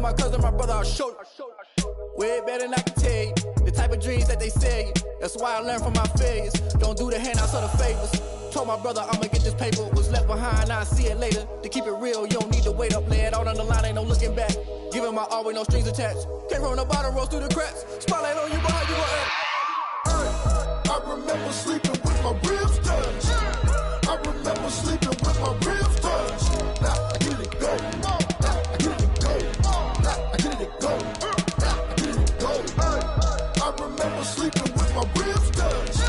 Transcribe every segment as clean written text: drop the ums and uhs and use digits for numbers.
my cousin, my brother, I'll show you. Way better than I can tell you. The type of dreams that they sell you. That's why I learned from my failures. Don't do the handouts or the favors. Told my brother I'ma get this paper. Was left behind, I'll see it later. To keep it real, you don't need to wait up. Lay it out on the line, ain't no looking back. Giving my all with no strings attached. Came from the bottom, rose through the cracks. Spotlight on you, but how you gon' act? I remember sleeping with my ribs touched. I remember sleeping with my ribs touched. Now I get it go. I get it go. I get it go. I get it go. I remember sleeping with my ribs touched.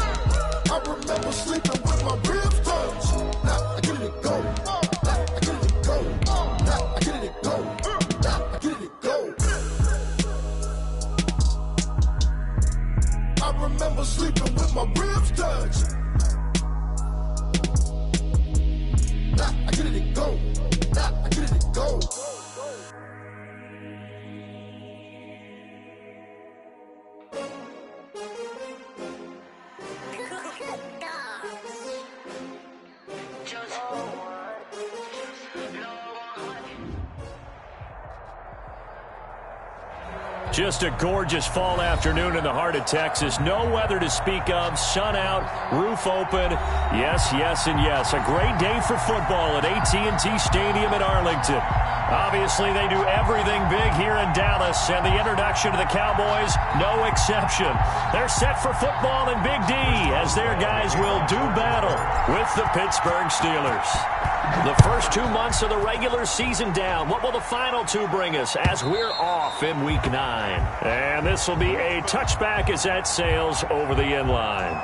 I remember sleeping with my ribs touched. Now I get it go. I get it go. I get it go. I get it go. I remember sleeping with my ribs touched. I get it go. I get it go. Just a gorgeous fall afternoon in the heart of Texas. No weather to speak of. Sun out, roof open. Yes, yes, and yes. A great day for football at AT&T Stadium in Arlington. Obviously, they do everything big here in Dallas, and the introduction to the Cowboys, no exception. They're set for football in Big D as their guys will do battle with the Pittsburgh Steelers. The first 2 months of the regular season down. What will the final two bring us as we're off in Week 9? And this will be a touchback as that sails over the end line.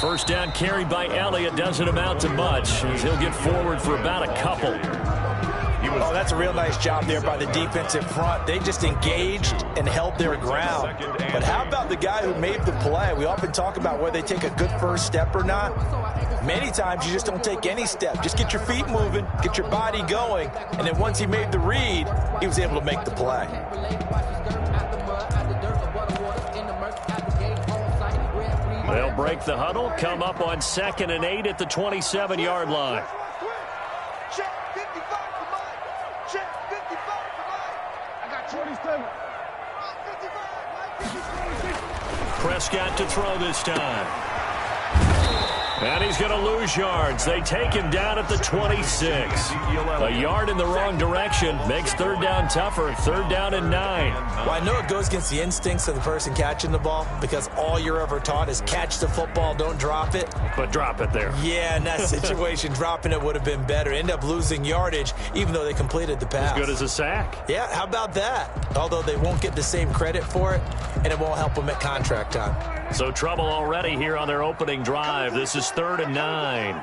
First down carried by Elliott doesn't amount to much, as he'll get forward for about a couple. Oh, that's a real nice job there by the defensive front. They just engaged and held their ground. But how about the guy who made the play? We often talk about whether they take a good first step or not. Many times you just don't take any step. Just get your feet moving, get your body going, and then once he made the read, he was able to make the play. They'll break the huddle, come up on 2nd and 8 at the 27-yard line. Check 55 for Mike. Check 55 for Mike. I got 27. 55. Prescott to throw this time. And he's going to lose yards. They take him down at the 26. A yard in the wrong direction makes third down tougher. 3rd down and 9. Well, I know it goes against the instincts of the person catching the ball because all you're ever taught is catch the football, don't drop it. But drop it there. Yeah, in that situation, dropping it would have been better. End up losing yardage, even though they completed the pass. As good as a sack. Yeah, how about that? Although they won't get the same credit for it, and it won't help them at contract time. So trouble already here on their opening drive. This is 3rd and 9.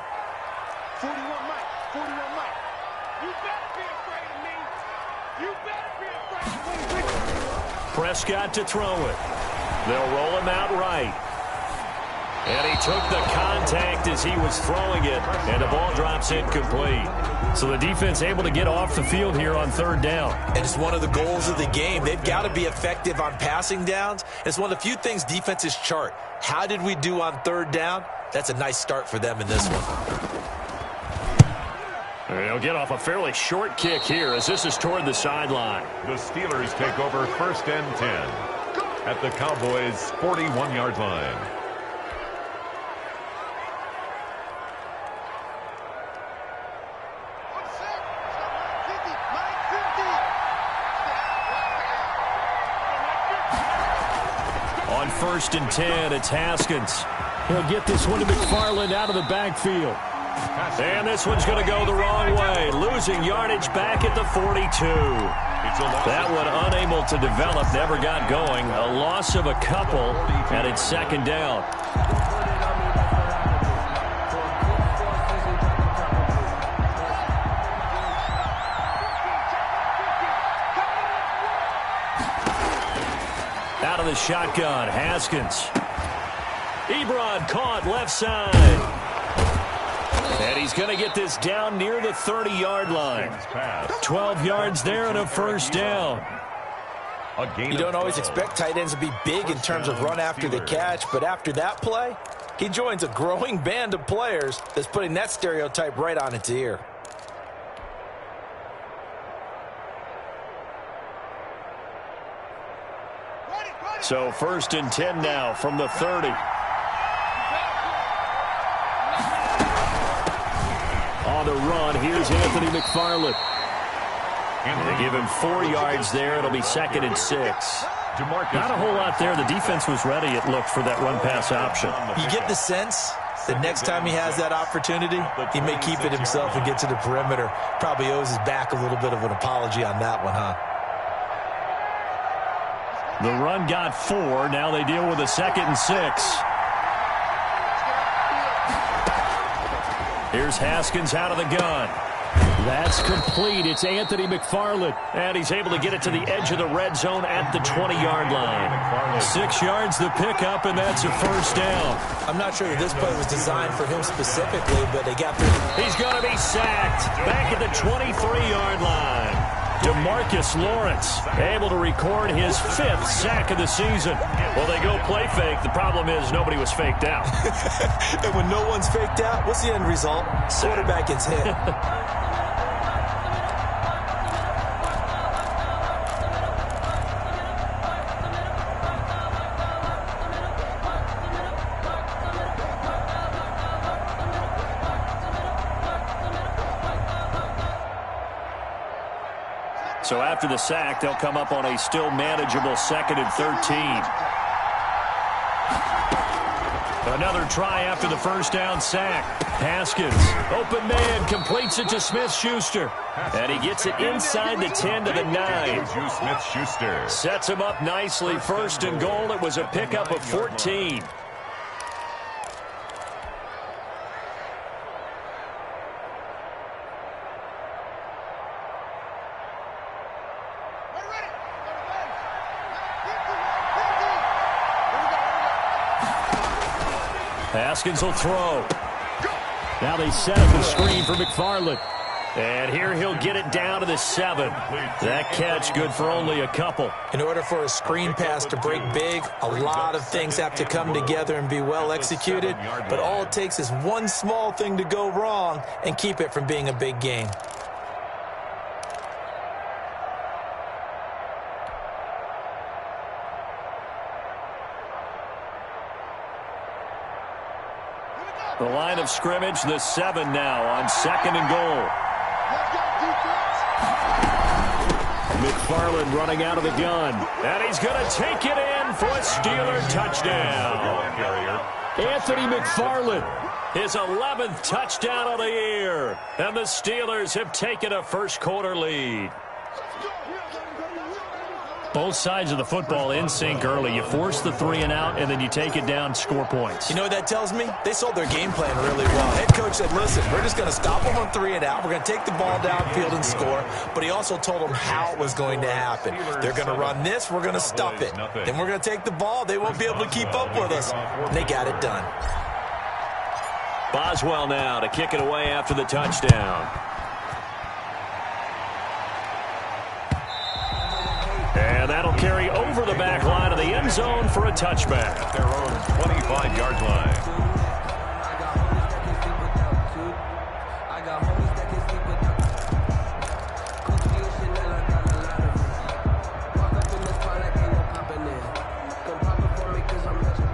41 Mike. 41 Mike. You better be afraid of me. You better be afraid of me. Prescott to throw it. They'll roll him out right. And he took the contact as he was throwing it, and the ball drops incomplete. So the defense able to get off the field here on 3rd down. And it's one of the goals of the game. They've got to be effective on passing downs. It's one of the few things defenses chart. How did we do on 3rd down? That's a nice start for them in this one. They'll get off a fairly short kick here as this is toward the sideline. The Steelers take over 1st and 10 at the Cowboys' 41-yard line. On 1st and 10, it's Haskins. He'll get this one to McFarland out of the backfield. And this one's going to go the wrong way. Losing yardage back at the 42. That one unable to develop, never got going. A loss of a couple, and it's 2nd down. Out of the shotgun, Haskins. Ebron caught left side. And he's going to get this down near the 30-yard line. 12 yards there and a first down. You don't always expect tight ends to be big in terms of run after the catch, but after that play, he joins a growing band of players that's putting that stereotype right on its ear. So 1st and 10 now from the 30. On the run, here's Anthony McFarland. They give him 4 yards there. It'll be 2nd and 6. Not a whole lot there. The defense was ready, it looked, for that run-pass option. You get the sense that next time he has that opportunity, he may keep it himself and get to the perimeter. Probably owes his back a little bit of an apology on that one, huh? The run got 4. Now they deal with a 2nd and 6. Here's Haskins out of the gun. That's complete. It's Anthony McFarland. And he's able to get it to the edge of the red zone at the 20-yard line. 6 yards the pickup, and that's a first down. I'm not sure that this play was designed for him specifically, but they got through. He's going to be sacked back at the 23-yard line. DeMarcus Lawrence able to record his 5th sack of the season. Well, they go play fake. The problem is nobody was faked out. And when no one's faked out, what's the end result? Quarterback gets hit. So after the sack, they'll come up on a still manageable 2nd and 13. Another try after the first down sack. Haskins, open man, completes it to Smith-Schuster. And he gets it inside the 10 to the 9. Smith-Schuster sets him up nicely. 1st and goal. It was a pickup of 14. Haskins will throw. Now they set up the screen for McFarland. And here he'll get it down to the 7. That catch good for only a couple. In order for a screen pass to break big, a lot of things have to come together and be well executed. But all it takes is one small thing to go wrong and keep it from being a big game. The line of scrimmage, the 7 now on 2nd and goal. McFarland running out of the gun. And he's going to take it in for a Steeler touchdown. Anthony McFarland, his 11th touchdown of the year. And the Steelers have taken a first-quarter lead. Both sides of the football in sync early. You force the 3 and out, and then you take it down, score points. You know what that tells me? They sold their game plan really well. Head coach said, listen, we're just going to stop them on 3 and out. We're going to take the ball downfield and score. But he also told them how it was going to happen. They're going to run this. We're going to stop it. Then we're going to take the ball. They won't be able to keep up with us. And they got it done. Boswell now to kick it away after the touchdown. And that'll carry over the back line of the end zone for a touchback. At their own 25-yard line.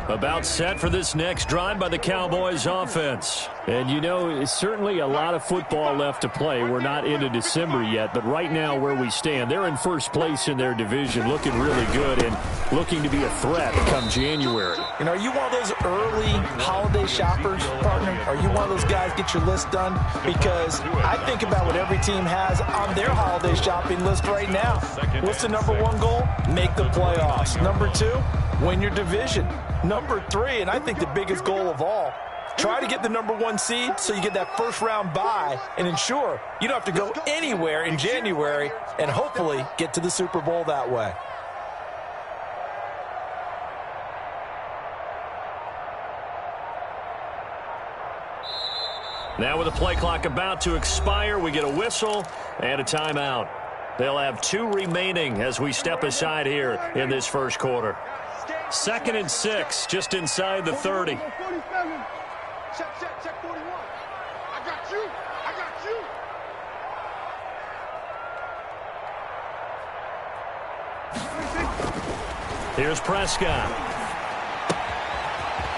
About set for this next drive by the Cowboys offense. And, you know, it's certainly a lot of football left to play. We're not into December yet, but right now where we stand, they're in first place in their division, looking really good and looking to be a threat come January. And are you one of those early holiday shoppers, partner? Are you one of those guys get your list done? Because I think about what every team has on their holiday shopping list right now. What's the number 1 goal? Make the playoffs. Number 2, win your division. Number 3, and I think the biggest goal of all, try to get the number 1 seed so you get that first-round bye and ensure you don't have to go anywhere in January and hopefully get to the Super Bowl that way. Now with the play clock about to expire, we get a whistle and a timeout. They'll have 2 remaining as we step aside here in this first quarter. 2nd and 6, just inside the 30. Check 41. I got you. Here's Prescott.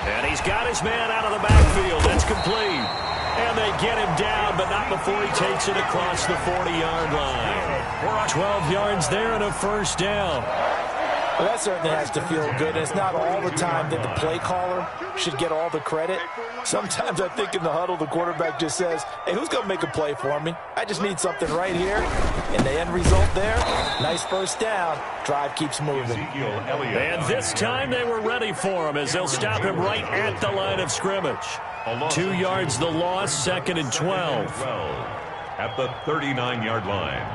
And he's got his man out of the backfield. That's complete. And they get him down, but not before he takes it across the 40-yard line. 12 yards there and a first down. Well, that certainly has to feel good. And it's not all the time that the play caller should get all the credit. Sometimes I think in the huddle, the quarterback just says, hey, who's going to make a play for me? I just need something right here. And the end result there, nice first down. Drive keeps moving. And this time they were ready for him as they'll stop him right at the line of scrimmage. 2 yards the loss, 2nd and 12. At the 39-yard line.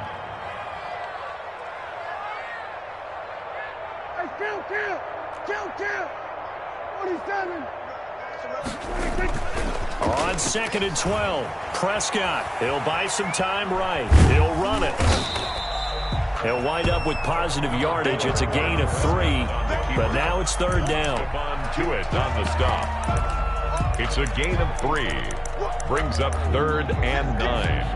Kill. 47. On 2nd and 12, Prescott. He'll buy some time right. He'll run it. He'll wind up with positive yardage. It's a gain of 3, but now it's 3rd down. On to it on the stop. It's a gain of 3. Brings up 3rd and 9.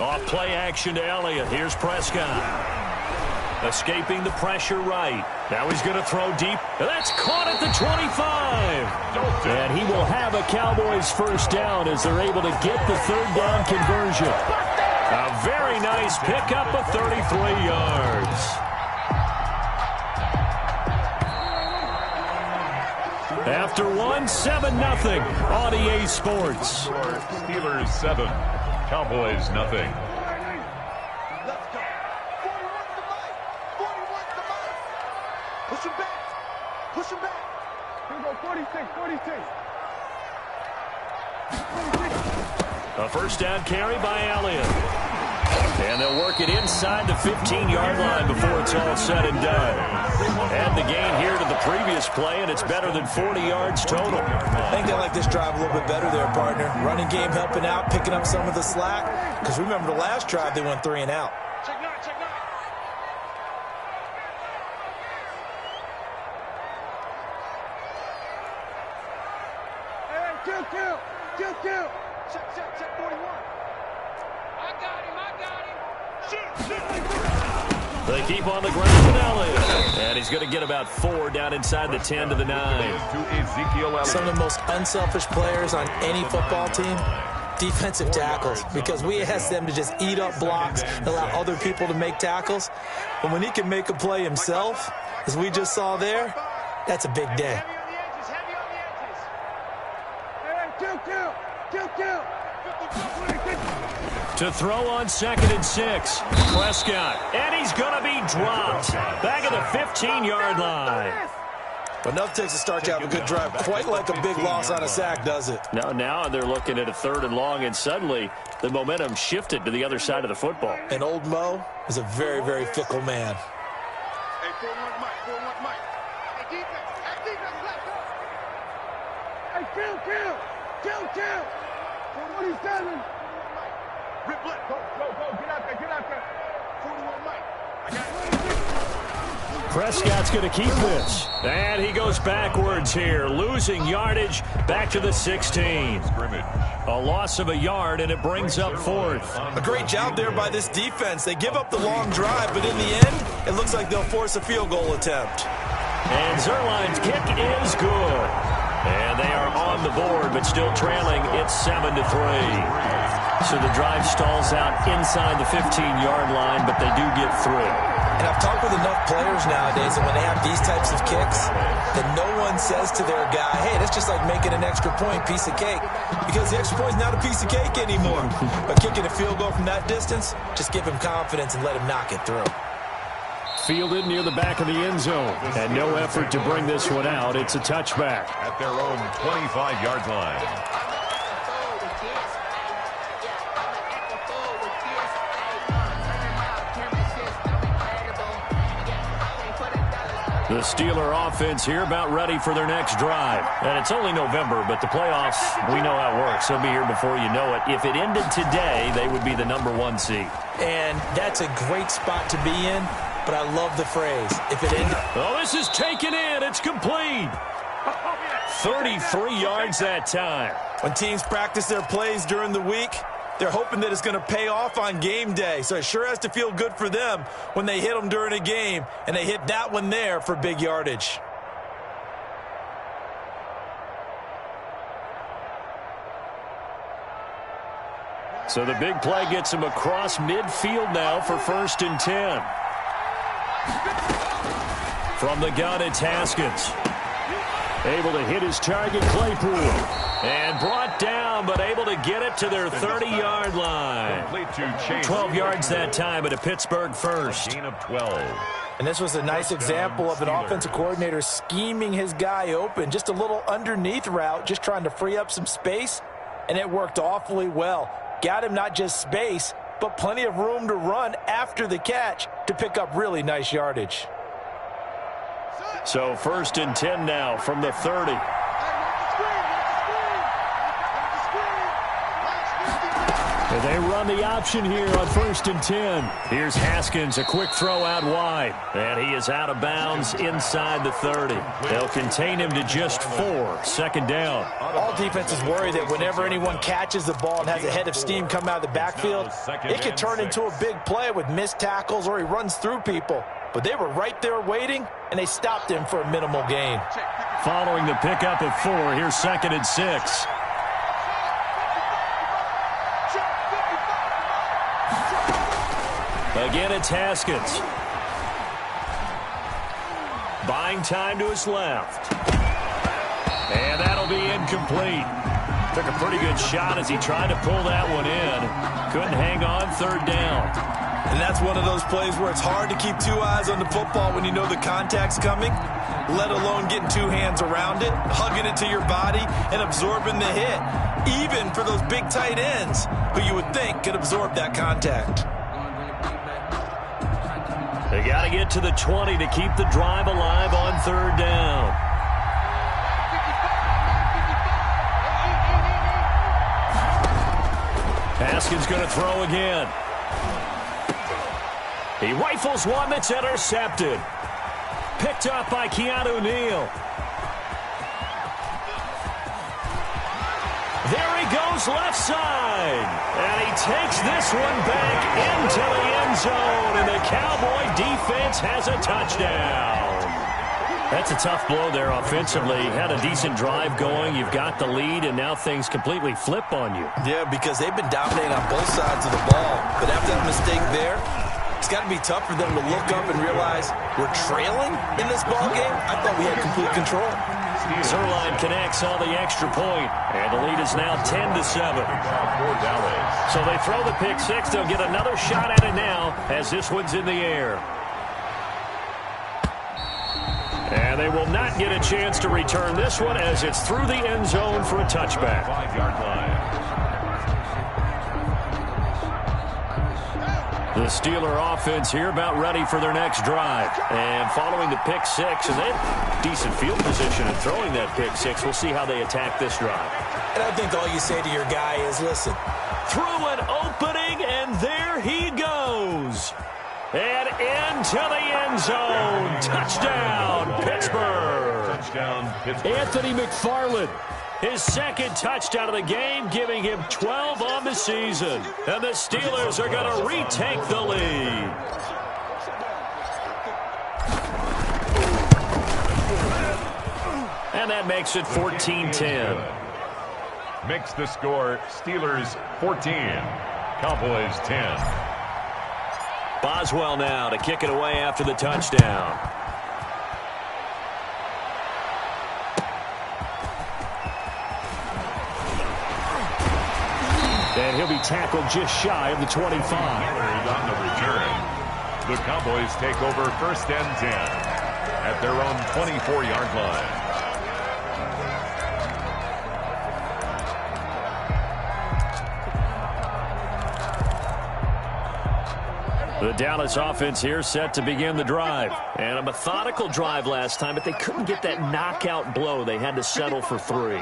Off play action to Elliott. Here's Prescott. Escaping the pressure right. Now he's going to throw deep. That's caught at the 25. And he will have a Cowboys first down as they're able to get the 3rd down conversion. A very nice pickup of 33 yards. After 7-0 on EA Sports. Steelers 7, Cowboys nothing. Let's go. 41 to Mike. 41 to Mike. Push him back. Here we go, 46. A first down carry by Elliott. And they'll work it inside the 15-yard line before it's all said and done. And the gain here to the previous play, and it's better than 40 yards total. I think they like this drive a little bit better there, partner. Running game helping out, picking up some of the slack. Because remember the last drive, they went 3 and out. Check 9. Hey, kill. Check 41. I got him. Shoot. They keep on the ground with Elliott. And he's going to get about 4 down inside the 10 to the 9. Some of the most unselfish players on any football team, defensive tackles, because we ask them to just eat up blocks and allow other people to make tackles. But when he can make a play himself, as we just saw there, that's a big day. Heavy on the edges. Hey, kill. To throw on 2nd and 6, Prescott, and he's going to be dropped back at the 15-yard line. But enough takes to start to have a good drive. Quite like a big loss on a sack, does it? Now they're looking at a 3rd and long, and suddenly the momentum shifted to the other side of the football. And old Mo is a very, very fickle man. Hey, 4-1 Mike. Hey, defense, let's go. Hey, kill. 47. Rip left. Go. Get out there. 41 Mike. I got it. Prescott's going to keep this. And he goes backwards here, losing yardage back to the 16. A loss of a yard, and it brings up 4th. A great job there by this defense. They give up the long drive, but in the end, it looks like they'll force a field goal attempt. And Zerline's kick is good. And they are on the board, but still trailing. It's 7-3. So the drive stalls out inside the 15-yard line, but they do get through. And I've talked with enough players nowadays that when they have these types of kicks, that no one and says to their guy, hey, that's just like making an extra point, piece of cake. Because the extra point is not a piece of cake anymore. But kicking a field goal from that distance, just give him confidence and let him knock it through. Fielded near the back of the end zone. And no effort to bring this one out. It's a touchback. At their own 25-yard line. The Steeler offense here about ready for their next drive. And it's only November, but the playoffs, we know how it works. They'll be here before you know it. If it ended today, they would be the #1 seed. And that's a great spot to be in, but I love the phrase, if it ended. Oh, this is taken in. It's complete. 33 yards that time. When teams practice their plays during the week, they're hoping that it's going to pay off on game day. So it sure has to feel good for them when they hit them during a game, and they hit that one there for big yardage. So the big play gets him across midfield now for 1st and 10. From the gun, it's Haskins. Able to hit his target, Claypool. And brought down, but able to get it to their 30-yard line. 12 yards that time at a Pittsburgh first. Gain of 12. And this was a nice example of an offensive coordinator scheming his guy open. Just a little underneath route, just trying to free up some space. And it worked awfully well. Got him not just space, but plenty of room to run after the catch to pick up really nice yardage. So 1st and 10 now from the 30. And they run the option here on 1st and 10. Here's Haskins, a quick throw out wide. And he is out of bounds inside the 30. They'll contain him to just 4. 2nd down. All defenses worry that whenever anyone catches the ball and has a head of steam come out of the backfield, it could turn into a big play with missed tackles or he runs through people. But they were right there waiting, and they stopped him for a minimal gain. Following the pickup of 4, here's 2nd and 6. Again, it's Haskins. Buying time to his left. And that'll be incomplete. Took a pretty good shot as he tried to pull that one in. Couldn't hang on, 3rd down. And that's one of those plays where it's hard to keep 2 eyes on the football when you know the contact's coming, let alone getting 2 hands around it, hugging it to your body, and absorbing the hit, even for those big tight ends who you would think could absorb that contact. They got to get to the 20 to keep the drive alive on 3rd down. Haskins going to throw again. He rifles one that's intercepted. Picked up by Keanu Neal. There he goes left side. And he takes this one back into the end zone. And the Cowboy defense has a touchdown. That's a tough blow there offensively. Had a decent drive going. You've got the lead, and now things completely flip on you. Yeah, because they've been dominating on both sides of the ball. But after that mistake there, it's got to be tough for them to look up and realize we're trailing in this ball game. I thought we had complete control. Zerline connects on the extra point, and the lead is now 10-7. So they throw the pick six. They'll get another shot at it now as this one's in the air. And they will not get a chance to return this one as it's through the end zone for a touchback. 5-yard line. The Steeler offense here about ready for their next drive. And following the pick six, and they have decent field position in throwing that pick six. We'll see how they attack this drive. And I think all you say to your guy is, listen. Through an opening, and there he goes. And into the end zone. Touchdown, Pittsburgh. Touchdown, Pittsburgh. Anthony McFarland. His second touchdown of the game, giving him 12 on the season. And the Steelers are going to retake the lead. And that makes it 14-10. Makes the score Steelers 14, Cowboys 10. Boswell now to kick it away after the touchdown. And he'll be tackled just shy of the 25. On the return, the Cowboys take over 1st and 10 at their own 24-yard line. The Dallas offense here set to begin the drive. And a methodical drive last time, but they couldn't get that knockout blow. They had to settle for 3.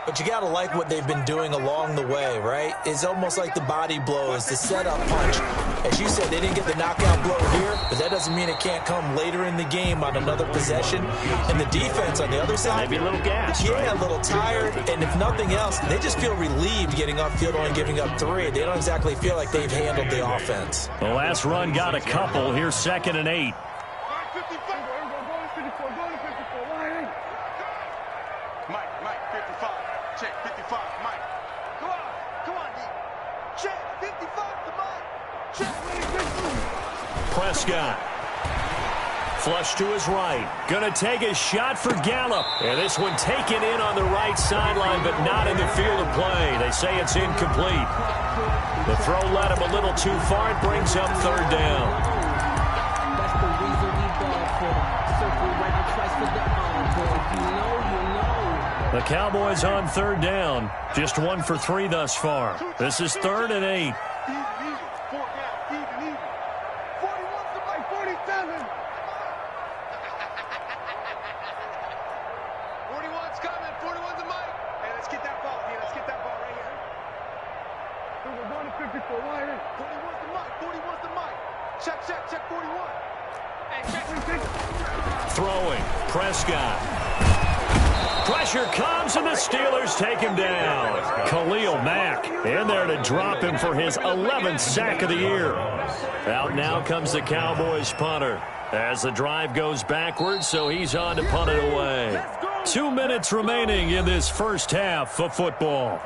But you got to like what they've been doing along the way, right? It's almost like the body blows, the setup punch. As you said, they didn't get the knockout blow here, but that doesn't mean it can't come later in the game on another possession. And the defense on the other side, maybe a little gassed. Yeah, right? A little tired. And if nothing else, they just feel relieved getting off field only giving up 3. They don't exactly feel like they've handled the offense. The last run got a couple. Here's 2nd and 8. Prescott. Flush to his right. Gonna take a shot for Gallup. And this one taken in on the right sideline, but not in the field of play. They say it's incomplete. The throw led him a little too far. It brings up 3rd down. That's the reason we ball for. Circle right and twice for the encore. You know. The Cowboys on 3rd down. Just 1 for 3 thus far. This is 3rd and 8. Throwing. Prescott. Pressure comes, and the Steelers take him down. Khalil Mack in there to drop him for his 11th sack of the year. Out now comes the Cowboys punter as the drive goes backwards, so he's on to punt it away. 2 minutes remaining in this first half of football.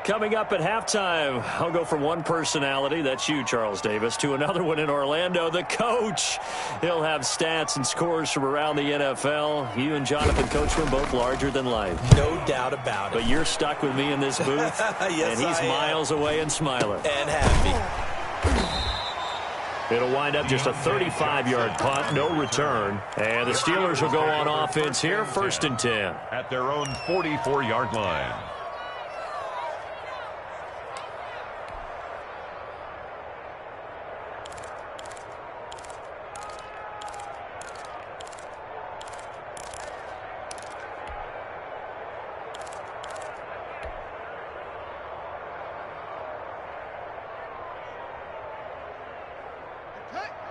Coming up at halftime, I'll go from one personality, that's you, Charles Davis, to another one in Orlando, the coach. He'll have stats and scores from around the NFL. You and Jonathan Coachman both larger than life. No doubt about it. But you're stuck with me in this booth, yes, and he's miles away and smiling. And happy. It'll wind up just a 35-yard punt, no return. And the Steelers will go on offense here, 1st and 10. At their own 44-yard line.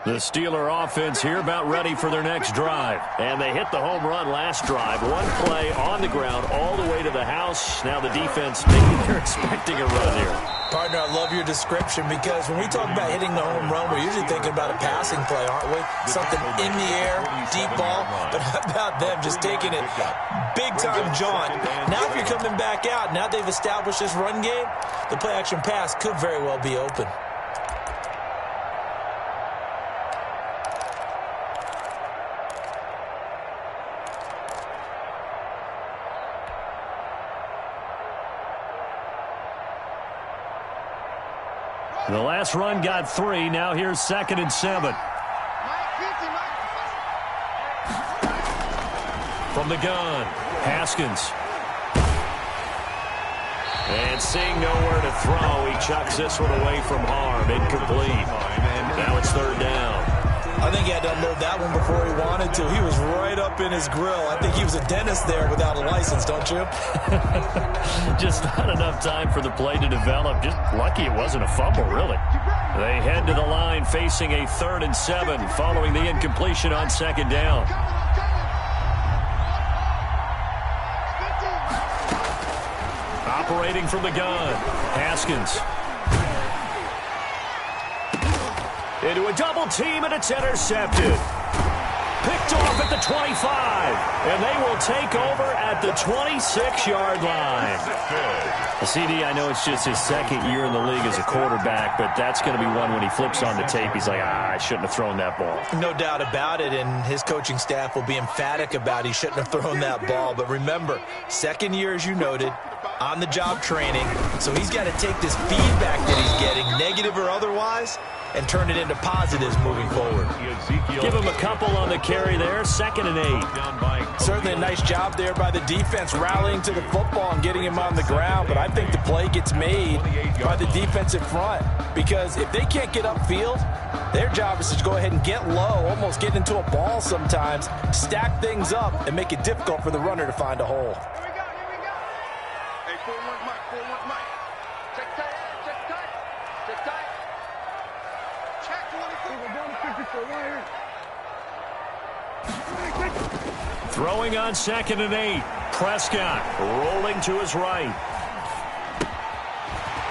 The Steeler offense here about ready for their next drive. And they hit the home run last drive. One play on the ground all the way to the house. Now the defense, maybe they're expecting a run here. Partner, I love your description because when we talk about hitting the home run, we're usually thinking about a passing play, aren't we? Something in the air, deep ball. But how about them just taking it big-time jaunt? Now if you're coming back out, now they've established this run game, the play-action pass could very well be open. The last run got 3. Now here's 2nd and 7. From the gun, Haskins. And seeing nowhere to throw, he chucks this one away from harm. Incomplete. Now it's 3rd down. I think he had to unload that one before he wanted to. He was right up in his grill. I think he was a dentist there without a license, don't you? Just not enough time for the play to develop. Just lucky it wasn't a fumble, really. They head to the line facing a 3rd and 7 following the incompletion on 2nd down. Operating from the gun, Haskins. Into a double team, and it's intercepted. Picked off at the 25, and they will take over at the 26-yard line. CD, I know it's just his 2nd year in the league as a quarterback, but that's going to be one when he flips on the tape, he's like, I shouldn't have thrown that ball. No doubt about it, and his coaching staff will be emphatic about he shouldn't have thrown that ball. But remember, 2nd year, as you noted, on-the-job training. So he's got to take this feedback that he's getting, negative or otherwise, and turn it into positives moving forward. Give him a couple on the carry there, 2nd and 8. Certainly a nice job there by the defense rallying to the football and getting him on the ground, but I think the play gets made by the defensive front because if they can't get upfield, their job is to go ahead and get low, almost get into a ball sometimes, stack things up, and make it difficult for the runner to find a hole. Throwing on 2nd and 8. Prescott rolling to his right.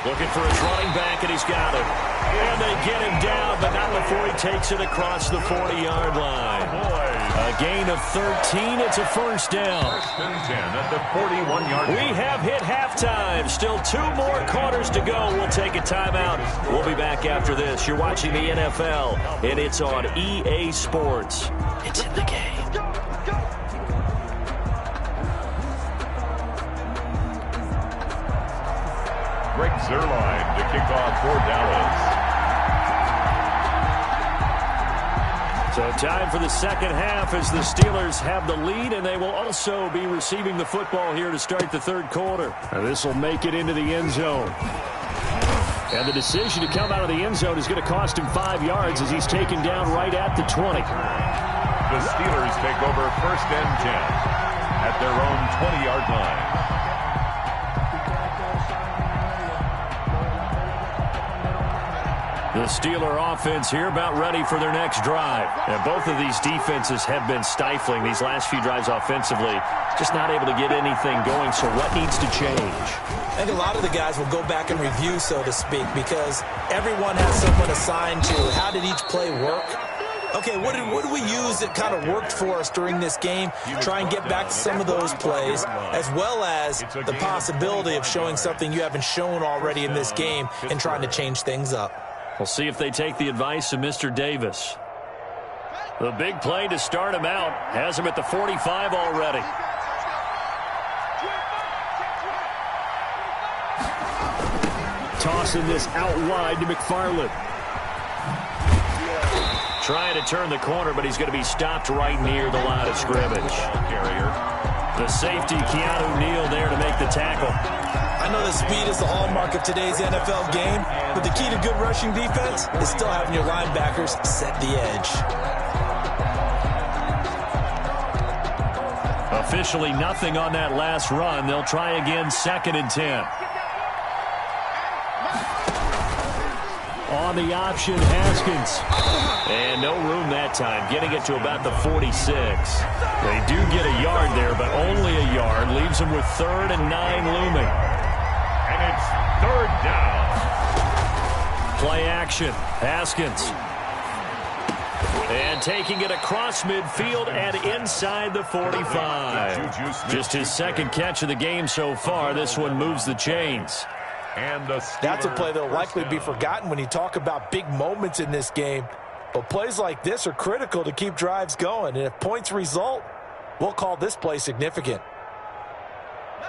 Looking for his running back, and he's got it. And they get him down, but not before he takes it across the 40-yard line. A gain of 13. It's a first down. 1st and 10 at the 41-yard line. We have hit halftime. Still 2 more quarters to go. We'll take a timeout. We'll be back after this. You're watching the NFL, and it's on EA Sports. It's in the game. Greg Zuerlein to kick off for Dallas. So time for the second half as the Steelers have the lead, and they will also be receiving the football here to start the third quarter. Now this will make it into the end zone. And the decision to come out of the end zone is going to cost him 5 yards as he's taken down right at the 20. The Steelers take over 1st and 10 at their own 20-yard line. The Steeler offense here about ready for their next drive. And both of these defenses have been stifling these last few drives offensively. Just not able to get anything going, so what needs to change? I think a lot of the guys will go back and review, so to speak, because everyone has someone assigned to how did each play work. Okay, what did we use that kind of worked for us during this game? Try and get back to some of those plays, as well as the possibility of showing something you haven't shown already in this game and trying to change things up. We'll see if they take the advice of Mr. Davis. The big play to start him out has him at the 45 already. Tossing this out wide to McFarland. Trying to turn the corner, but he's going to be stopped right near the line of scrimmage. The safety, Keanu Neal, there to make the tackle. I know that speed is the hallmark of today's NFL game, but the key to good rushing defense is still having your linebackers set the edge. Officially nothing on that last run. They'll try again, 2nd and 10. On the option, Haskins. And no room that time, getting it to about the 46. They do get a yard there, but only a yard. Leaves them with 3rd and 9 looming. And it's 3rd down. Play action, Haskins. And taking it across midfield and inside the 45. Just his 2nd catch of the game so far. This one moves the chains. And the That's a play that will likely be forgotten when you talk about big moments in this game. But plays like this are critical to keep drives going. And if points result, we'll call this play significant.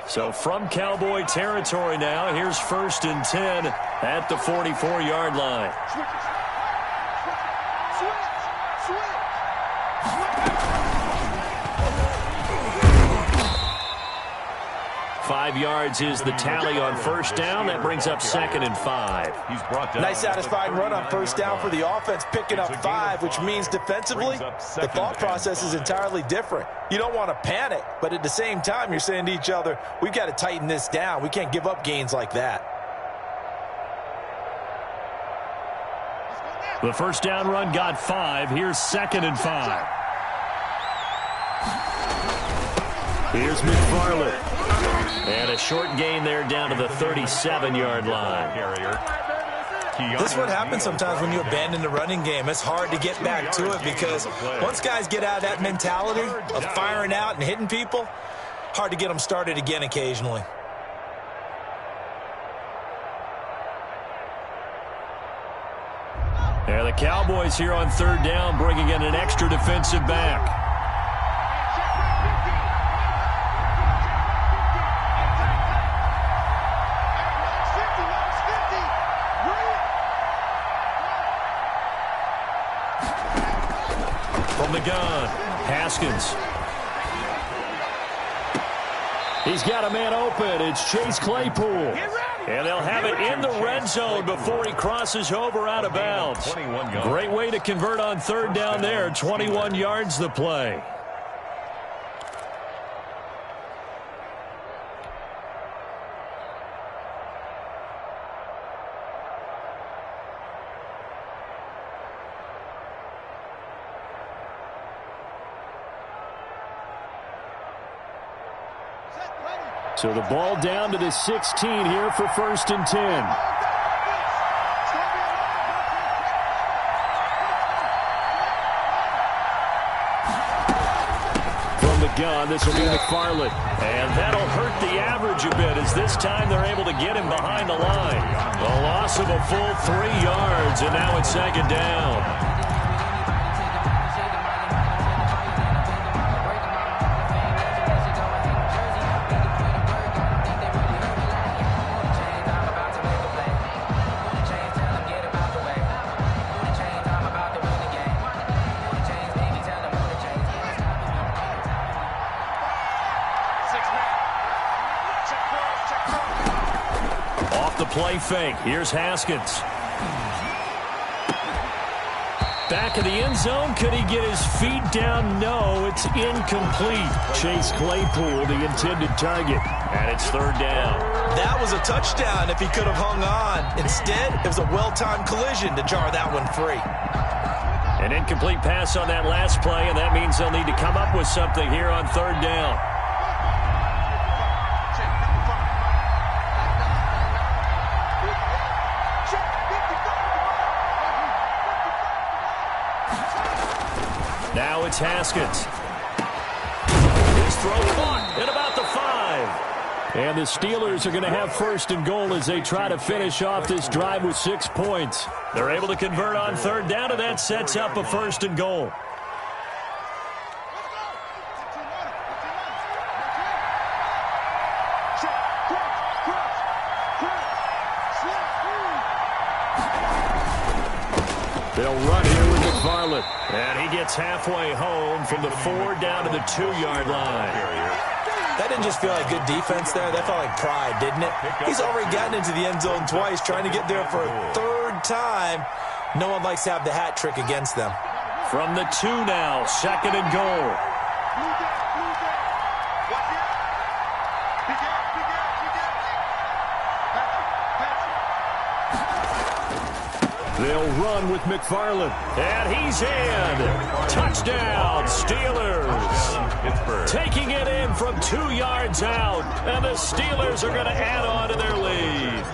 So from Cowboy territory now, here's 1st and 10 at the 44-yard line. 5 yards is the tally on 1st down. That brings up 2nd and 5. Nice satisfying run on 1st down for the offense, picking up 5, which means defensively, the thought process is entirely different. You don't want to panic, but at the same time, you're saying to each other, we've got to tighten this down. We can't give up gains like that. The 1st down run got 5. Here's 2nd and 5. Here's McFarland. And a short gain there down to the 37-yard line. This is what happens sometimes when you abandon the running game. It's hard to get back to it because once guys get out of that mentality of firing out and hitting people, hard to get them started again occasionally. Yeah, the Cowboys here on 3rd down, bringing in an extra defensive back. gun. Haskins. He's got a man open. It's Chase Claypool. And they'll have it in the red zone before he crosses over out of bounds. Great way to convert on third down there. 21 yards the play. So the ball down to the 16 here for 1st and 10. From the gun, this will be McFarland. And that'll hurt the average a bit as this time they're able to get him behind the line. A loss of a full 3 yards, and now it's 2nd down. Play fake. Here's Haskins. Back of the end zone. Could he get his feet down? No, it's incomplete. Chase Claypool, the intended target. And it's 3rd down. That was a touchdown if he could have hung on. Instead, it was a well-timed collision to jar that one free. An incomplete pass on that last play, and that means they'll need to come up with something here on 3rd down. Now it's Haskins. His throw caught at about the 5. And the Steelers are going to have 1st and goal as they try to finish off this drive with 6 points. They're able to convert on 3rd down, and that sets up a 1st and goal. They'll run here with McFarland. And he gets halfway home from the 4 down to the 2-yard line. That didn't just feel like good defense there. That felt like pride, didn't it? He's already gotten into the end zone twice, trying to get there for a 3rd time. No one likes to have the hat trick against them. From the 2 now, 2nd and goal. They'll run with McFarland. And he's in. Touchdown, Steelers. Taking it in from 2 yards out. And the Steelers are going to add on to their lead.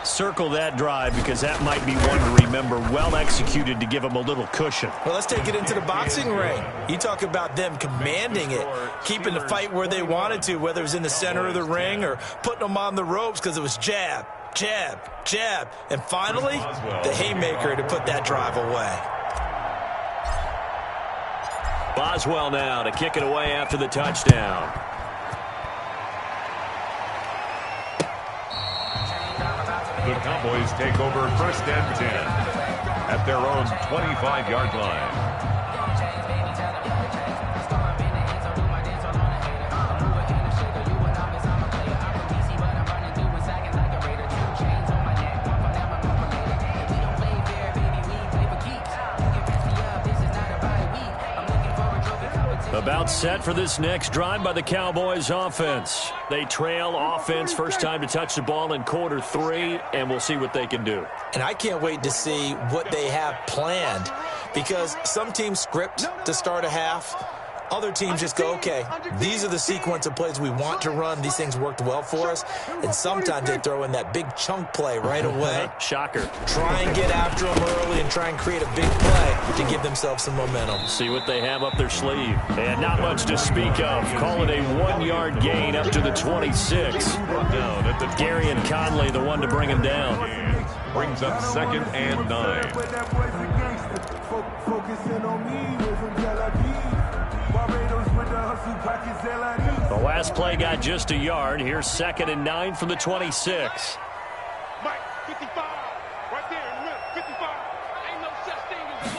Circle that drive because that might be one to remember. Well executed to give them a little cushion. Well, let's take it into the boxing ring. You talk about them commanding it, keeping the fight where they wanted to, whether it was in the center of the ring or putting them on the ropes because it was jab, jab, jab. And finally, the haymaker to put that drive away. Boswell now to kick it away after the touchdown. The Cowboys take over 1st and 10 at their own 25-yard line. About set for this next drive by the Cowboys offense. They trail offense first time to touch the ball in quarter 3, and we'll see what they can do. And I can't wait to see what they have planned because some teams script to start a half. Other teams just go, okay, these are the sequence of plays we want to run. These things worked well for us. And sometimes they throw in that big chunk play right away. Shocker. Try and get after them early and try and create a big play to give themselves some momentum. See what they have up their sleeve. And not much to speak of. Call it a 1-yard gain up to the 26. Gary and Conley, the one to bring him down. Brings up 2nd and 9. The last play got just a yard. Here's 2nd and 9 from the 26. Mike, 55, right there in the middle, 55. Ain't no such thing as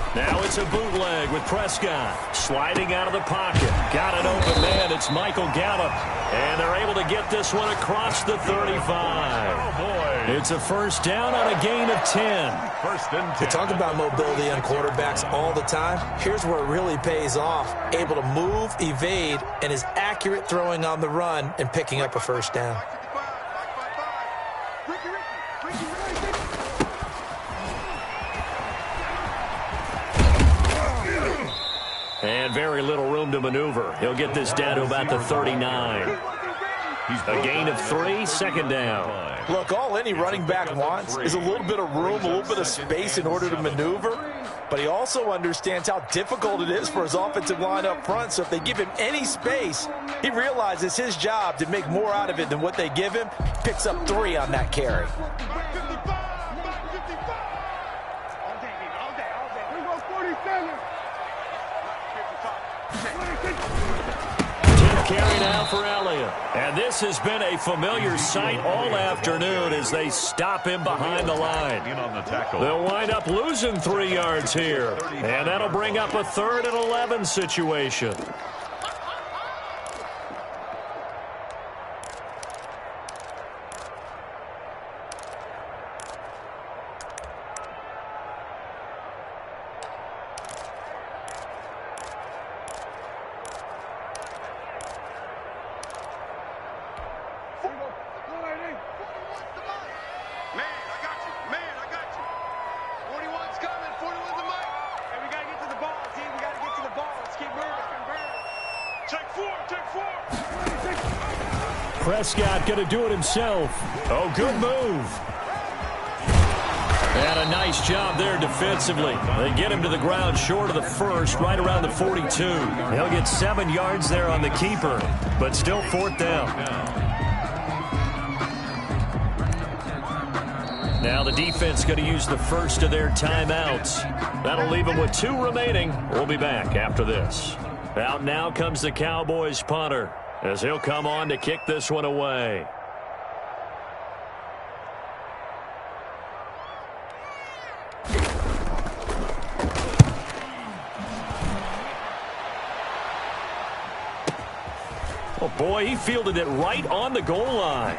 a Now it's a bootleg with Prescott. Sliding out of the pocket. Got an open man. It's Michael Gallup. And they're able to get this one across the 35. Oh, boy. It's a first down on a gain of 10. First and 10. They talk about mobility on quarterbacks all the time. Here's where it really pays off. Able to move, evade, and is accurate throwing on the run and picking up a first down. And very little room to maneuver. He'll get this down to about the 39. A gain of 3, second down. Look, all any running back wants is a little bit of room, a little bit of space in order to maneuver. But he also understands how difficult it is for his offensive line up front. So if they give him any space, he realizes his job to make more out of it than what they give him. Picks up 3 on that carry. Carry now for Elliott. And this has been a familiar sight all afternoon as they stop him behind the line. They'll wind up losing 3 yards here. And that'll bring up a 3rd and 11 situation. Prescott going to do it himself. Oh, good move. And a nice job there defensively. They get him to the ground short of the first, right around the 42. He'll get 7 yards there on the keeper, but still 4th down. Now the defense going to use the first of their timeouts. That'll leave them with 2 remaining. We'll be back after this. Out now comes the Cowboys punter, as he'll come on to kick this one away. Oh, boy, he fielded it right on the goal line.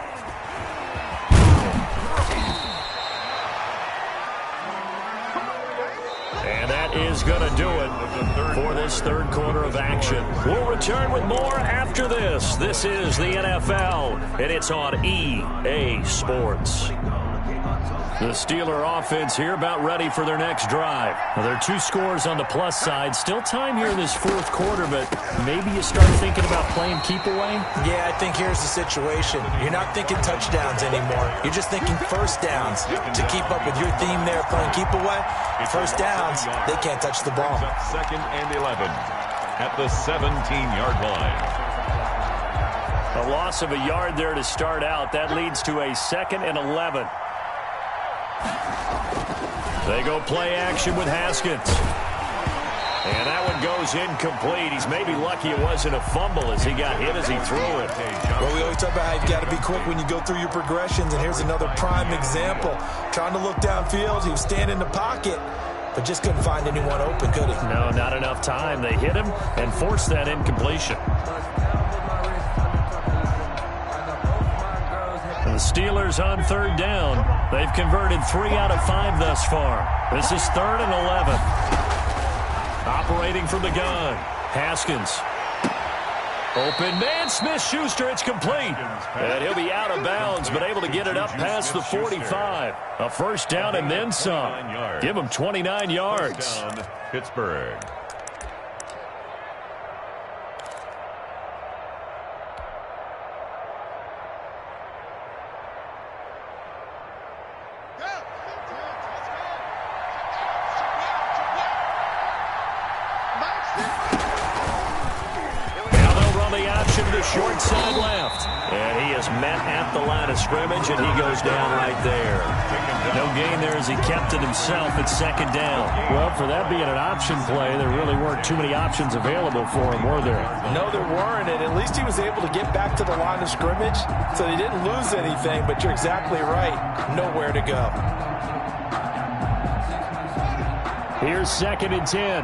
And that is going to do it for this 3rd quarter of action. We'll return with more after this. This is the NFL, and it's on EA Sports. The Steeler offense here about ready for their next drive. Now, there are 2 scores on the plus side. Still time here in this 4th quarter, but maybe you start thinking about playing keep away? Yeah, I think here's the situation. You're not thinking touchdowns anymore. You're just thinking first downs. To keep up with your theme there, playing keep away, first downs, they can't touch the ball. 2nd and 11 at the 17-yard line. A loss of a yard there to start out. That leads to a 2nd and 11. They go play action with Haskins. And that one goes incomplete. He's maybe lucky it wasn't a fumble as he got hit as he threw it. Well, we always talk about how you've got to be quick when you go through your progressions, and here's another prime example. Trying to look downfield, he was standing in the pocket, but just couldn't find anyone open, could he? No, not enough time. They hit him and forced that incompletion. The Steelers on 3rd down. They've converted 3 out of 5 thus far. This is 3rd and 11. Operating from the gun. Haskins. Open man, Smith-Schuster. It's complete. And he'll be out of bounds, but able to get it up past the 45. A first down and then some. Give him 29 yards. Pittsburgh. Short side left. And he is met at the line of scrimmage, and he goes down right there. No gain there as he kept it himself at 2nd down. Well, for that being an option play, there really weren't too many options available for him, were there? No, there weren't, and at least he was able to get back to the line of scrimmage, so they didn't lose anything, but you're exactly right. Nowhere to go. Here's 2nd and 10.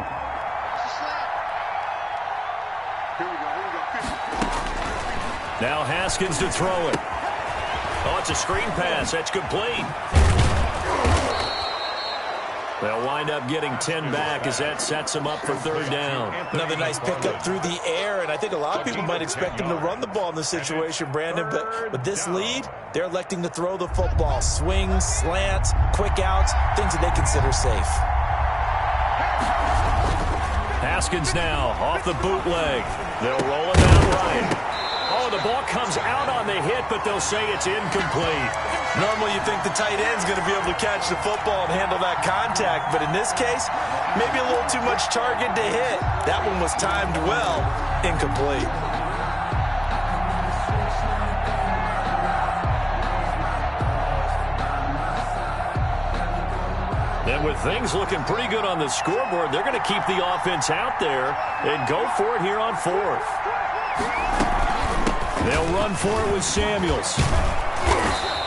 Now Haskins to throw it. Oh, it's a screen pass. That's complete. They'll wind up getting 10 back as that sets them up for 3rd down. Another nice pickup through the air, and I think a lot of people might expect him to run the ball in this situation, Brandon, but with this lead, they're electing to throw the football. Swings, slants, quick outs, things that they consider safe. Haskins now off the bootleg. They'll roll it out right. Oh, the ball comes out on the hit, but they'll say it's incomplete. Normally you think the tight end's going to be able to catch the football and handle that contact, but in this case, maybe a little too much target to hit. That one was timed well, incomplete. And with things looking pretty good on the scoreboard, they're going to keep the offense out there and go for it here on 4th. They'll run for it with Samuels.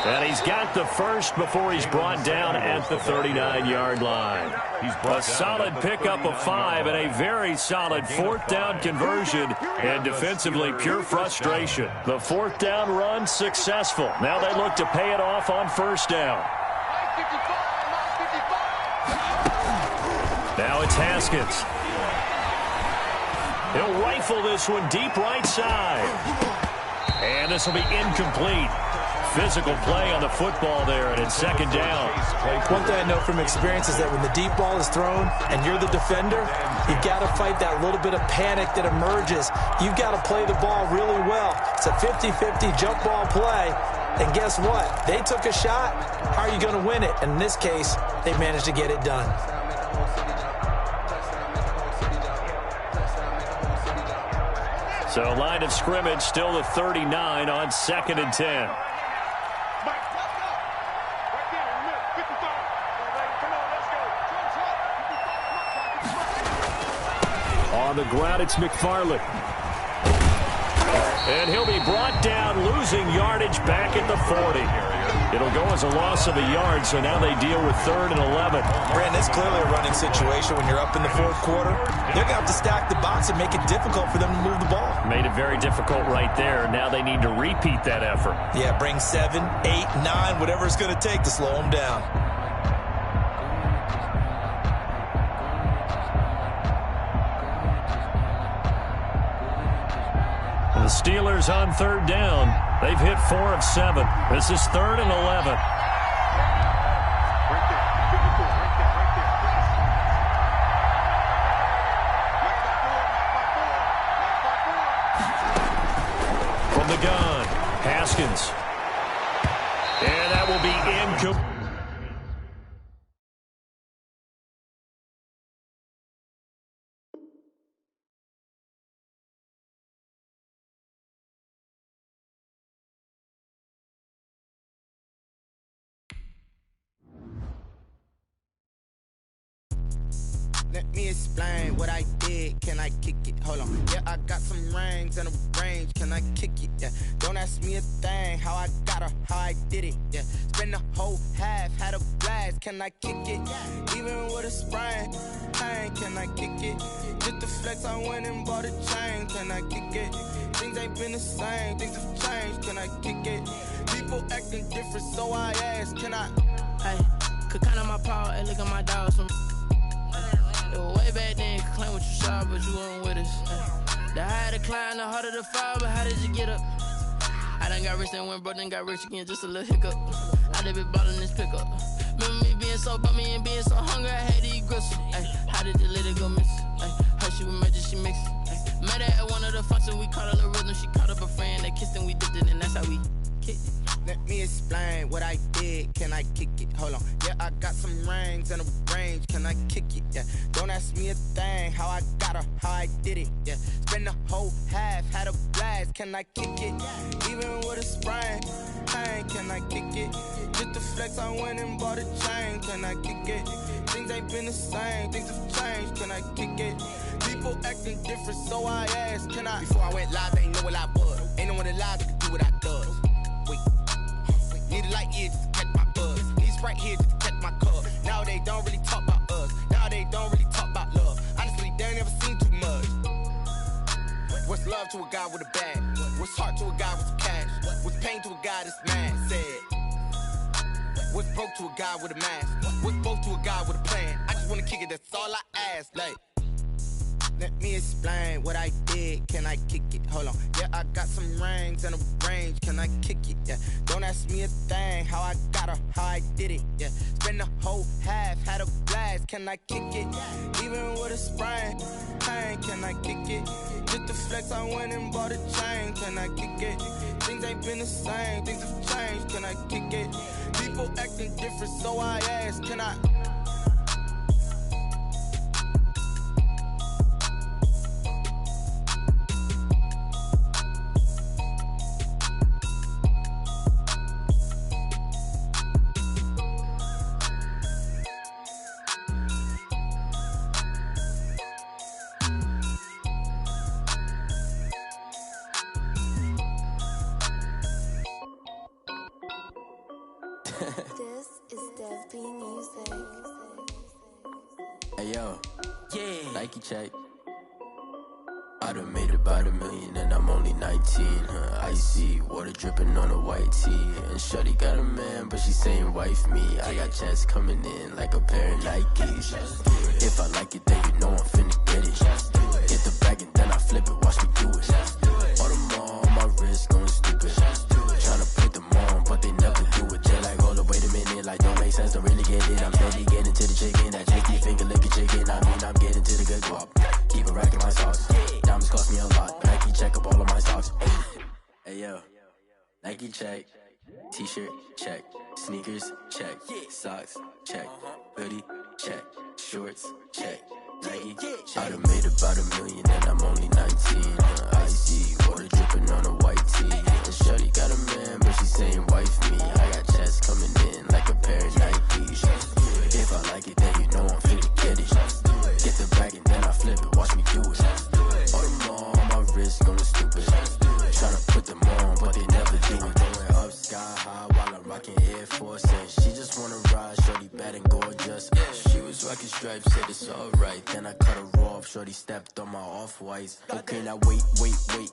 And he's got the first before he's brought down at the 39-yard line. A solid pickup of 5 and a very solid 4th down conversion, and defensively pure frustration. The 4th down run successful. Now they look to pay it off on 1st down. Now it's Haskins. He'll rifle this one deep right side. And this will be incomplete. Physical play on the football there, and it's 2nd down. One thing I know from experience is that when the deep ball is thrown and you're the defender, you've got to fight that little bit of panic that emerges. You've got to play the ball really well. It's a 50-50 jump ball play, and guess what? They took a shot. How are you going to win it? And in this case, they managed to get it done. So line of scrimmage still the 39 on 2nd and 10. On the ground, it's McFarland. And he'll be brought down, losing yardage back at the 40. It'll go as a loss of a yard, so now they deal with 3rd and 11. Brandon, it's clearly a running situation when you're up in the 4th quarter. They're going to have to stack the box and make it difficult for them to move the ball. Made it very difficult right there. Now they need to repeat that effort. Yeah, bring 7, 8, 9, whatever it's going to take to slow them down. The Steelers on 3rd down. They've hit 4 of 7. This is 3rd and 11. From the gun, Haskins. And that will be incomplete. Let me explain what I did. Can I kick it? Hold on. Yeah, I got some rings and a range. Can I kick it? Yeah. Don't ask me a thing. How I got her, how I did it. Yeah. Spend the whole half, had a blast. Can I kick it? Even with a sprain. Pain, can I kick it? Just the flex, I went and bought a chain. Can I kick it? Things ain't been the same. Things have changed. Can I kick it? People acting different, so I ask. Can I? Hey, could count on my power and look at my dogs. It was way back then, you could claim what you saw, but you weren't with us. The higher the climb, the harder the fall, but how did you get up? I done got rich, then went broke, then got rich again, just a little hiccup. I done been ballin' this pickup. Remember me being so bummy and being so hungry, I had to eat gristle. How did the lady go miss? Her she was magic, she mixed. Met her at one of the functions, we caught a little rhythm, she caught up a friend, they kissed and we dipped it, and that's how we kicked it. Let me explain what I did. Can I kick it? Hold on. Yeah, I got some rings and a range. Can I kick it? Yeah. Don't ask me a thing. How I got her, how I did it. Yeah. Spend the whole half, had a blast. Can I kick it? Even with a sprain. Pain, can I kick it? Just the flex, I went and bought a chain. Can I kick it? Things ain't been the same. Things have changed. Can I kick it? People acting different, so I asked. Can I? Before I went live, they ain't know what I was. Ain't no one alive that could do what I does. Wait. Need a light here just to catch my buzz. Need Sprite here just to catch my cup. Now they don't really talk about us. Now they don't What's love to a guy with a bag? What's heart to a guy with some cash? What's pain to a guy that's mad? Said. What's broke to a guy with a mask? What's both to a guy with a plan? I just wanna kick it, that's all I ask. Like, let me explain what I did. Can I kick it? Hold on. Yeah, I got some rings and a range. Can I kick it? Yeah. Don't ask me a thing. How I got her, how I did it. Yeah. Spend the whole half, had a blast. Can I kick it? Even with a sprain, pain. Can I kick it? Just the flex, I went and bought a chain. Can I kick it? Things ain't been the same. Things have changed. Can I kick it? People acting different, so I ask. Can I? This is Dev B Music. Hey yo, yeah, Nike check. I done made about $1 million and I'm only 19. Icy water dripping on a white tee. And shorty got a man, but she saying wife me. I got checks coming in like a pair of Nikes. If I like it, then you know I'm finna get it. Get the bag and then I flip it, watch me do it. All them all on my wrist going stupid. Tryna put them on, but they never do it. They're like, hold up, wait a minute, like don't make sense, don't really get it. I'm steady getting to the chicken, that chicky finger licking chicken. I mean, I'm getting to the good guap. Keep it racking my socks. Diamonds cost me a lot. Nike check up all of my socks. Hey yo, Nike check. T-shirt check. Sneakers check. Socks check. Hoodie check. Shorts check. Nike I done made about $1 million and I'm only 19. Icy water dripping on a white tee. And shorty got a man, but she saying wife me. I got checks coming in like a pair of Nikes. If I like it, then you know I'm finna get it. Get the bag and then I flip it, watch me do it. All them all on my wrist going stupid. Tryna put them on, but they never do it. Going up sky high while I'm rocking Air Force. And she just wanna ride, shorty bad and gorgeous. She was rocking stripes, said it's alright. Then I cut her off, shorty stepped on my off-whites. Okay, now wait.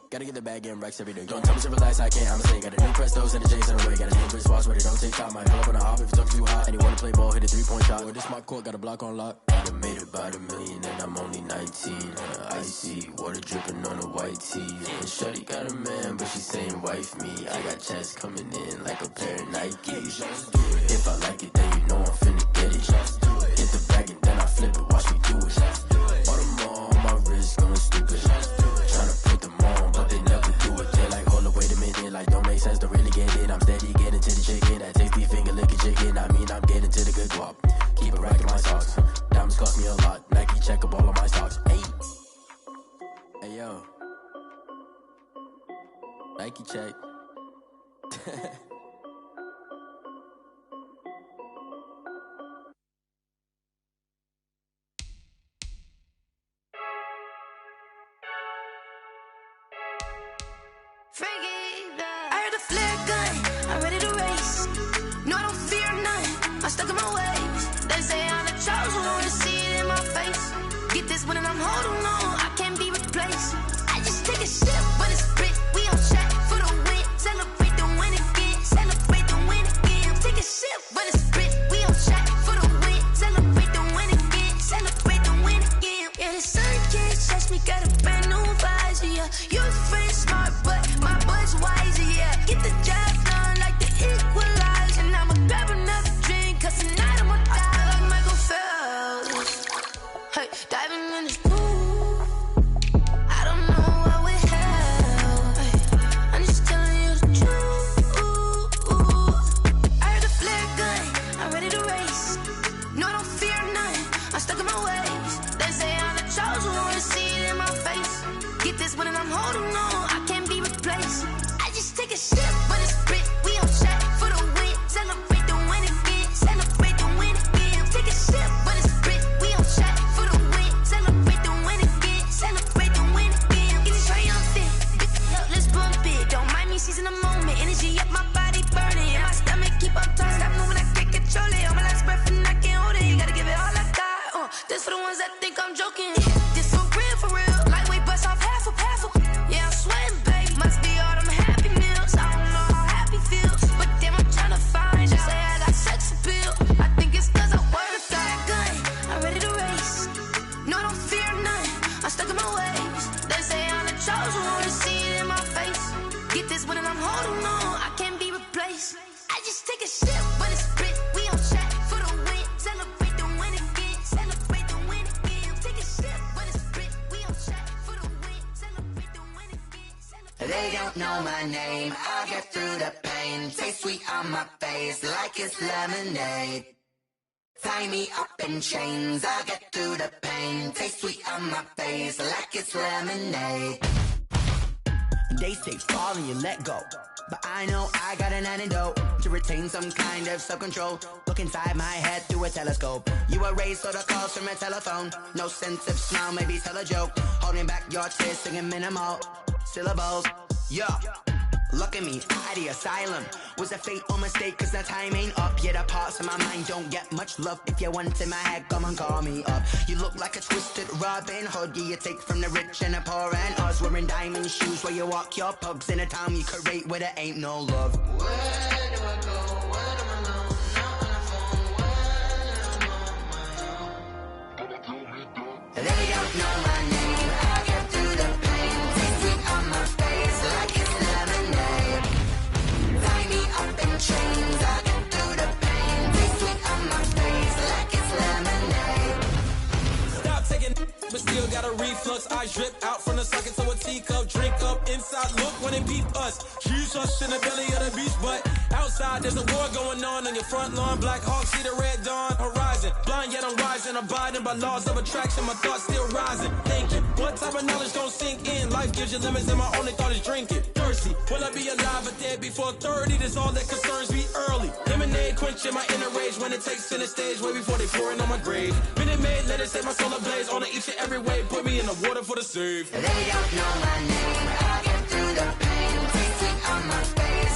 Gotta get the bag and racks every day. Don't tell me to relax, I can't, I'ma say. Got a new Prestos and a J's in the way. Got a new wristwatch, but it don't take time. I pull up on a hop if it's up too hot. And you wanna play ball, hit a 3-point shot. Well, this my court, got a block on lock. I done made about $1 million and I'm only 19. Icy water dripping on a white tee. And shorty got a man, but she saying wife me. I got checks coming in like a pair of Nikes. If I like it, then you know I'm finna get it. Get the bag and then I flip it, watch me do it. All them all on my wrist going stupid. Tryna put them on, but they never do it. They're like, hold up, wait a minute, like don't make sense, don't really get it. I'm steady getting to the chicken, that tasty finger licking chicken. I mean, I'm getting to the good guap. Keep it racking my socks. Diamonds cost me a lot. Nike check up all of my stocks. Hey yo, Nike check. I heard a flare gun, I'm ready to race. No, I don't fear none, I'm stuck in my ways. They say I'm the chosen one, to see it in my face. Get this one and I'm holding on, I can't be replaced. I just take a sip, but it's split. We on track for the win. Celebrate the win again, celebrate the win again. Take a sip, but it's split. We on track for the win. Celebrate the win again, celebrate the win again. Yeah, the sun can't touch me, got a brand new visor, yeah. You're friend smart, but my boy's wiser, yeah. Get the job done like the equalizer. And I'ma grab another drink, cause tonight I'ma die like Michael Phelps. Hey, diving in this pool, I don't know what we have. Hey, I'm just telling you the truth. I heard a flare gun, I'm ready to race. No, I don't fear none, I'm stuck in my ways. They say I'm the chosen one, to see it in my face. Get this one and I'm holding on, I can't be replaced. I just take a sip, but it's split. We on track for the win. Celebrate the win again, celebrate the win again. Take a sip, but it's split. We on track for the win. Celebrate the win again, celebrate the win again. Get it triumphant, let's bump it. Don't mind me seizing the moment. Energy up, my body burning. And my stomach keep up turning. Stop moving, I can't control it. On my last breath and I can't hold it. You gotta give it all I got. This for the ones that think I'm joking. This for real, for real. Lightweight bust off half a. Yeah, this one and I'm holding on. I can't be replaced. I just take a sip when it's split. We on track for the win. Celebrate the win again. Celebrate the win again. Take a sip when it's split. We on track for the win. Celebrate the win again. They don't know my name. I'll get through the pain. Taste sweet on my face like it's lemonade. Tie me up in chains. I'll get through the pain. Taste sweet on my face like it's lemonade. They say fall and you let go, but I know I got an antidote to retain some kind of self-control. Look inside my head through a telescope. You erase all the calls from a telephone. No sense of smile, maybe tell a joke. Holding back your tears, singing minimal syllables. Yeah, look at me, out the asylum. Was a fate or mistake, cause the time ain't up. Yet the parts of my mind don't get much love. If you want in my head, come and call me up. You look like a twisted Robin Hood. Yeah, you take from the rich and the poor and us. Wearing diamond shoes where you walk your pugs in a town you create where there ain't no love. Where do I go? Where am I alone? Not on the phone. When I'm on my own. They don't know my name. I get through the pain. Taste sweet on my face like it's lemonade. Tie me up in chains. I get through the pain. Taste sweet on my face like it's lemonade. Stop taking, but still got a reflux. I drip out from the socket to a teacup. Drink up inside, look when it beep us. Huge us in the belly of the beach, but outside there's a war going on your front lawn. Black Hawk, see the red dawn horizon. Blind yet I'm rising, abiding by laws of attraction. My thoughts still rising. Thinking, what type of knowledge gon' sink in? Life gives you lemons and my only thought is drinking. Thirsty, will I be alive or dead before 30? That's all that concerns me early. Lemonade quenching my inner rage when it takes center stage way before they pour it on my grave. Minute Maid, let it set my soul ablaze. On each and every way, put me in the water for the save. They don't know my name. I get through the pain. Taste sweet on my